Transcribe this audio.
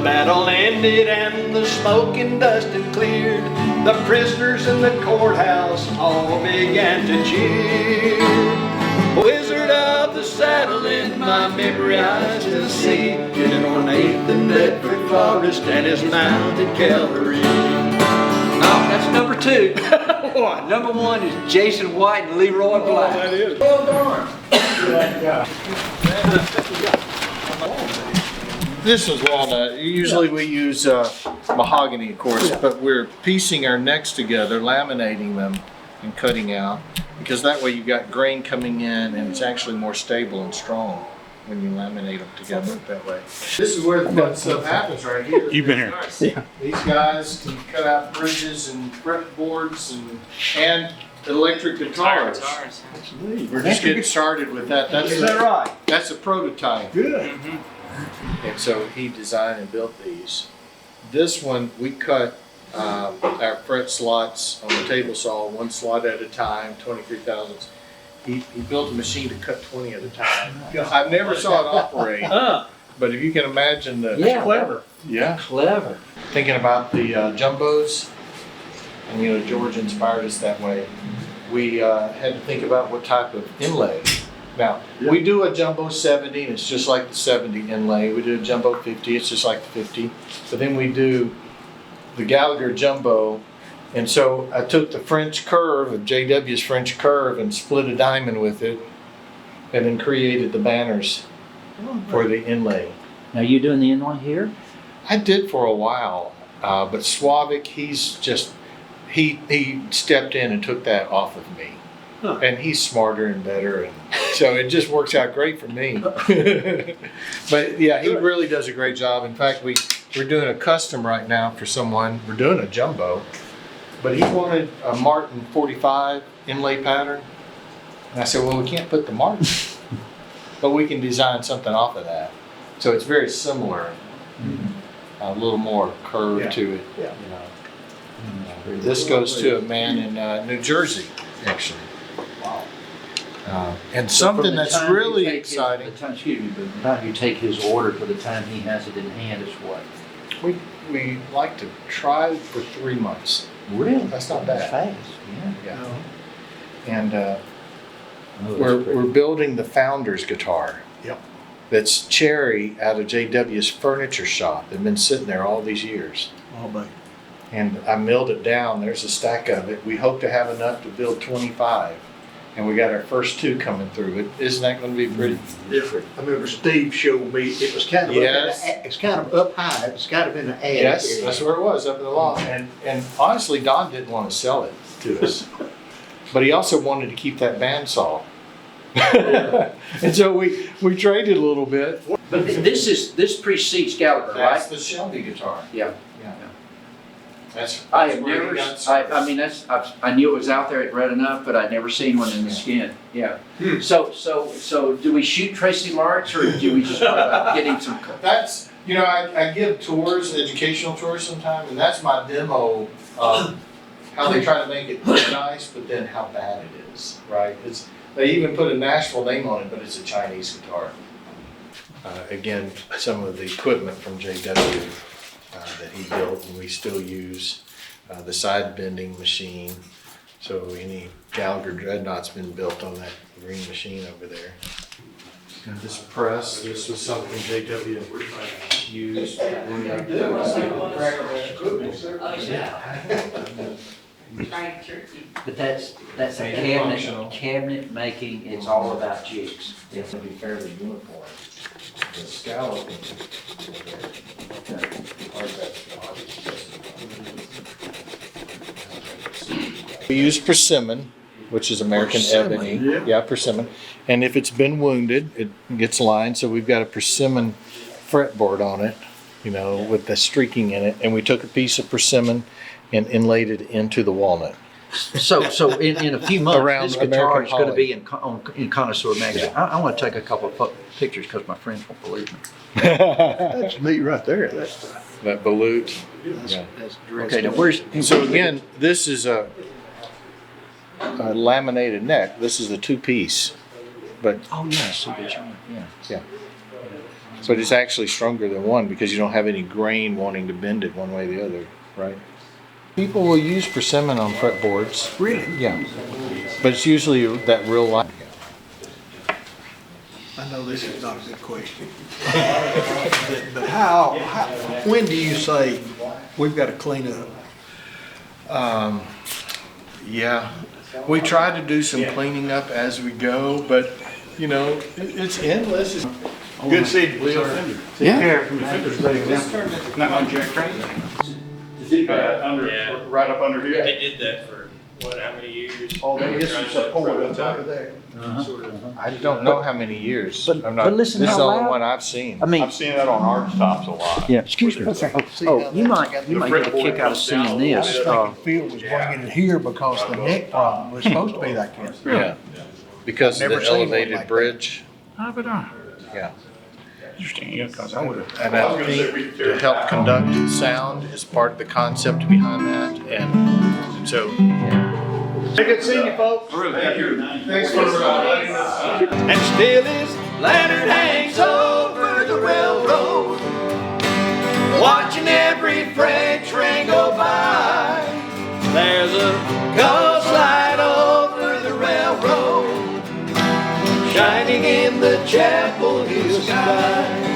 battle ended and the smoke and dust had cleared. The prisoners in the courthouse all began to cheer. Wizard of the saddle in my memory I still see, General Nathan Bedford Forrest and his mounted cavalry. No, that's number 2. Number 1 is Jason White and Leroy Black. That is. Well darn. This is walnut. Usually we use mahogany, of course, but we're piecing our necks together, laminating them and cutting out, because that way you got grain coming in and it's actually more stable and strong when you laminate them together that way. This is where the fun stuff happens right here. You've been here. Yeah. These guys can cut out bridges and fretboards and electric guitars. We're just getting started with that. Is that right? That's a prototype. Good. And so he designed and built these. This one, we cut our fret slots on the table saw, 1 slot at a time, 23 thousandths. He built a machine to cut 20 at a time. I never saw it operate, but if you can imagine the... Yeah. Clever. Yeah. Clever. Thinking about the jumbos, and you know, George inspired us that way. We had to think about what type of inlay. Now, we do a jumbo 70, and it's just like the 70 inlay. We do a jumbo 50, it's just like the 50. But then we do the Gallagher jumbo, and so I took the French curve of JW's French curve and split a diamond with it, and then created the banners for the inlay. Now you doing the inlay here? I did for a while, but Swavic, he's just, he stepped in and took that off of me. Huh. And he's smarter and better, and so it just works out great for me. But yeah, he really does a great job. In fact, we're doing a custom right now for someone. We're doing a jumbo, but he wanted a Martin 45 inlay pattern. And I said, well, we can't put the Martin, but we can design something off of that. So it's very similar, a little more curve to it. Yeah. You know. This goes to a man in New Jersey, actually. And something that's really exciting. Excuse me, but the time you take his order to the time he has it in hand is what? We like to try for 3 months. Really? That's not bad. Fast, yeah. And Oh, we're building the Founder's guitar. Yep. That's cherry out of JW's furniture shop. They've been sitting there all these years. Oh, buddy. And I milled it down. There's a stack of it. We hope to have enough to build 25. And we got our first 2 coming through. But isn't that going to be pretty different? I remember Steve showed me, it was kind of it's kind of up high, it's kind of in the attic. Yes, that's where it was, up in the loft. And honestly, Don didn't want to sell it to us. But he also wanted to keep that bandsaw. And so we traded a little bit. But this precedes Gallagher, That's right? the Shelby guitar. Yeah. That's I have where never, he got started. I mean, I knew it was out there, I'd read enough, but I'd never seen one in the skin, yeah. So do we shoot Tracy Lawrence, or do we just get him some? That's, you know, I give tours, educational tours sometimes, and that's my demo of how they try to make it look nice, but then how bad it is, right? They even put a Nashville name on it, but it's a Chinese guitar. Again, some of the equipment from JW that he built and we still use, the side bending machine. So any Gallagher dreadnought's been built on that green machine over there. And this press, this was something JW used. But that's a cabinet making, it's all about jigs. It's going to be fairly uniform. The scalloping. We use persimmon, which is American ebony. Yeah, persimmon. And if it's been wounded, it gets lined. So we've got a persimmon fretboard on it, you know, with the streaking in it. And we took a piece of persimmon and inlaid it into the walnut. So in a few months, Around this guitar American is going to Holly. be in Connoisseur magazine. Yeah. I want to take a couple of pictures because my friends won't believe me. That's neat right there. That's That balut. Yeah. Okay, now where's? So again, this is a laminated neck. This is a 2-piece, but Oh yeah, I see what you mean. Yeah. yeah. But it's actually stronger than one because you don't have any grain wanting to bend it one way or the other, right? People will use persimmon on fretboards. Really? Yeah. But it's usually that real light. I know this is not a good question. But how, when do you say we've got to clean up? Yeah. We try to do some cleaning up as we go, but you know, it's endless. Good seeing you, sir. Yeah. Not on Jack Train? Right up under here. They did that for, what, how many years? Oh, they just support on top of that. I don't know how many years. But- I'm not, but listen this is how the only loud- one I've seen. I mean, I've seen that on arch tops a lot. yeah, excuse me. Oh, you might get a kick out of seeing this. Phil was bringing it here because the neck problem was supposed to be like this. Yeah. Because of Never the seen one elevated like that. bridge. Yeah. Interesting, yeah, because I would have. And I think to help conduct sound is part of the concept behind that. And so. Good seeing you, folks. Thanks for letting us. And still his lantern hangs over the railroad, watching every freight train go by. There's a ghost light over the railroad, shining in the Chapel Hill sky.